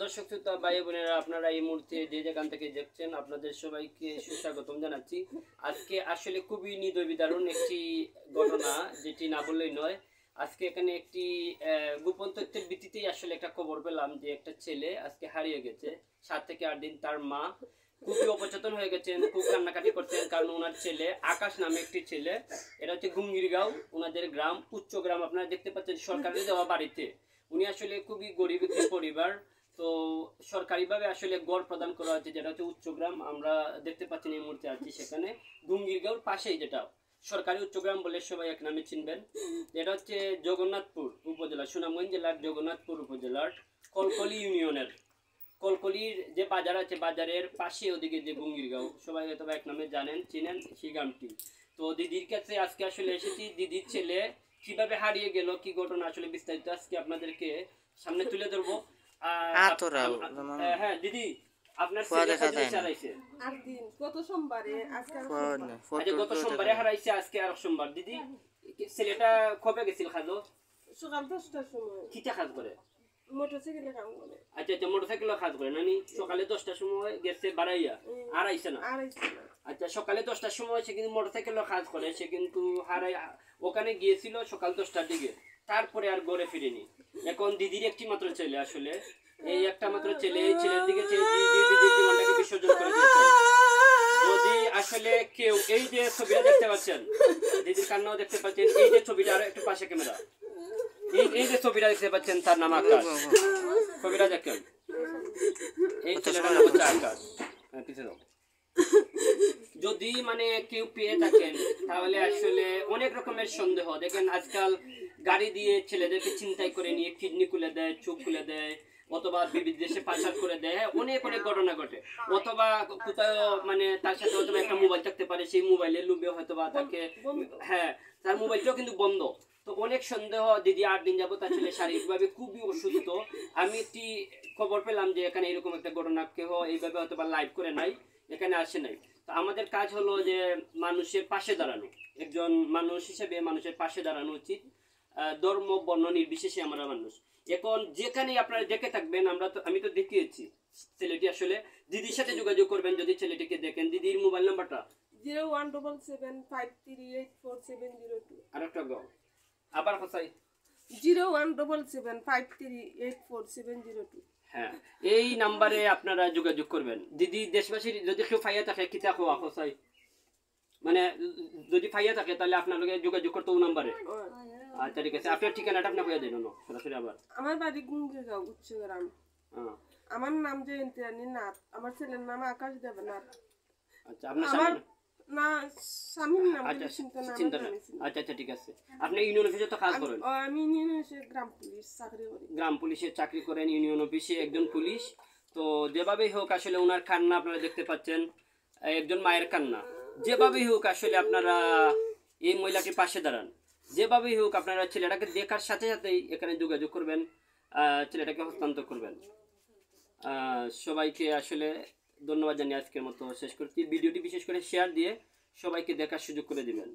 দর্শক শ্রোতা ভাই বোনেরা, আপনারা এই মুহূর্তে যে যেখান থেকে দেখছেন আপনাদের সবাইকে সুস্বাগতম জানাচ্ছি। আজকে আসলে খুবই হৃদয় বিদারণ একটি ঘটনা, যেটি না বললেই নয়। আজকে এখানে একটি গোপন তথ্যের ভিত্তিতেই আসলে একটা খবর পেলাম যে একটা ছেলে আজকে হারিয়ে গেছে। 7 থেকে 8 দিন তার মা খুবই অপচেতন হয়ে গেছেন, খুব কান্নাকাটি করছেন, কারণ ওনার ছেলে আকাশ নামে একটি ছেলে, এটা হচ্ছে গুঙ্গিরগাঁও ওনাদের গ্রাম, উচ্চ গ্রাম। আপনারা দেখতে পাচ্ছেন সরকারি দেওয়া বাড়িতে। উনি আসলে খুবই গরিব একটি পরিবার, তো সরকারিভাবে আসলে গড় প্রদান করা হয়েছে, যেটা হচ্ছে উচ্চগ্রাম। আমরা দেখতে পাচ্ছি এই মুহূর্তে আছি সেখানে গুঙ্গিরগাঁওর পাশেই, যেটা সরকারি উচ্চগ্রাম বলে সবাই এক নামে চিনবেন। এটা হচ্ছে জগন্নাথপুর উপজেলা, সুনামগঞ্জ জেলার জগন্নাথপুর উপজেলার কলকলি ইউনিয়নের কলকলির যে বাজার আছে, বাজারের পাশে ওদিকে যে গুঙ্গিরগাঁও, সবাই হয়তো এক নামে জানেন, চিনেন সেই গ্রামটি। তো দিদির কাছে আজকে আসলে এসেছি। দিদির ছেলে কিভাবে হারিয়ে গেল, কি ঘটনা আসলে বিস্তারিত আজকে আপনাদেরকে সামনে তুলে ধরবো। হ্যাঁ দিদি, আপনার ছেলে হারাইছে গত সোমবারে গত সোমবারে হারাইছে, আজকে আর সোমবার। দিদি, ছেলেটা কবে গেছিল খাজো? সকাল 10টার সময়। কিটা কাজ করে? মোটরসাইকেলে কাজ করে। আচ্ছা আচ্ছা, মোটরসাইকেলে কাজ করে নানি। সকালে 10টার সময় গেছে বাড়াইয়া, আর আইছে না? আচ্ছা, সকালে 10টার সময় সে কিন্তু মোটরসাইকেলে কাজ করে, সে কিন্তু হারাই ওখানে গিয়েছিল সকাল 10টার দিকে, তারপরে আর ঘরে ফিরেনি। এখন দিদির একটি মাত্র ছেলে, আসলে এই একটা মাত্র ছেলে, এই ছেলের দিকে দিদির জীবনটাকে বিসর্জন করে দিয়েছেন। যদি আসলে কেউ এই যে ছবিটা দেখতে পাচ্ছেন, দিদির কান্নাও দেখতে পাচ্ছেন, এই যে ছবিটা, আর একটু পাশে ক্যামেরা, এই যে ছবিটা দেখতে পাচ্ছেন, তার নাম আকাশ। ছবিটা দেখেন, এই ছেলেটার নাম হচ্ছে আকাশ। পিছিয়ে দাও। যদি মানে কেউ পেয়ে থাকেন তাহলে আসলে অনেক রকমের সন্দেহ। দেখেন আজকাল গাড়ি দিয়ে ছেলেদেরকে ছিনতাই করে নিয়ে কিডনি খুলে দেয়, চোখ খুলে দেয়, অথবা বিভিন্ন দেশে পাচার করে দেয়। অনেক অনেক ঘটনা ঘটে। অথবা কোথাও মানে তার সাথে অথবা একটা মোবাইল থাকতে পারে, সেই মোবাইলের লোভে হয়তোবা তাকে, হ্যাঁ, তার মোবাইলটাও কিন্তু বন্ধ। তো অনেক সন্দেহ। দিদি 8 দিন যাবো, তার ছেলে শারীরিকভাবে খুবই অসুস্থ। আমি একটি খবর পেলাম যে এখানে এরকম একটা ঘটনা, কেউ এইভাবে হয়তোবা লাইভ করে নাই, এখানে আসে নাই। তো আমাদের কাজ হলো যে মানুষের পাশে দাঁড়ানো। একজন মানুষ হিসেবে মানুষের পাশে দাঁড়ানো উচিত, ধর্ম বর্ণ নির্বিশেষে আমরা মানুষ। এখন যেখানেই আপনারা দেখে থাকবেন, আমি তো দেখিয়েছি ছেলেটি। আসলে দিদির সাথে যোগাযোগ করবেন যদি ছেলেটিকে দেখেন। দিদির মোবাইল নাম্বারটা 01775384702। আরেকটা গো, আবার কোথায়? 01775384702। হ্যাঁ, এই নাম্বারে আপনারা যোগাযোগ করবেন। দিদি দেশবাসীর যদি কেউ ফাইয়া থাকে, কিতা কোয়া কোথায়, মানে যদি ফাইয়া থাকে তাহলে আপনাদের যোগাযোগ করতে ও নাম্বারে। আচ্ছা ঠিক আছে, আপনার ঠিকানাটা আপনি কইয়া দেন সরাসরি। আবার আমার বাড়ি গুঙ্গিরগাঁও উচ্চগ্রাম। আমার নাম জয়ন্তী রানী নাথ, আমার ছেলের নাম আকাশ দেবনাথ। আচ্ছা, আপনার না স্বামীর নাম। আচ্ছা আচ্ছা ঠিক আছে। আপনি ইউনিয়ন অফিসে তো কাজ করেন? আমি ইউনিয়ন অফিসে গ্রাম পুলিশ চাকরি করি। গ্রাম পুলিশে চাকরি করেন, ইউনিয়ন অফিসে একজন পুলিশ। তো যেভাবেই হোক আসলে ওনার কান্না আপনারা দেখতে পাচ্ছেন, একজন মায়ের কান্না। যেভাবেই হোক আসলে আপনারা এই মহিলাটির পাশে দাঁড়ান। যেভাবেই হোক আপনারা ছেলেটাকে দেখার সাথে সাথেই এখানে যোগাযোগ করবেন, ছেলেটাকে হস্তান্তর করবেন। সবাইকে আসলে ধন্যবাদ জানিয়ে আজকের মতো শেষ করছি। ভিডিওটি বিশেষ করে শেয়ার দিয়ে সবাইকে দেখার সুযোগ করে দিবেন।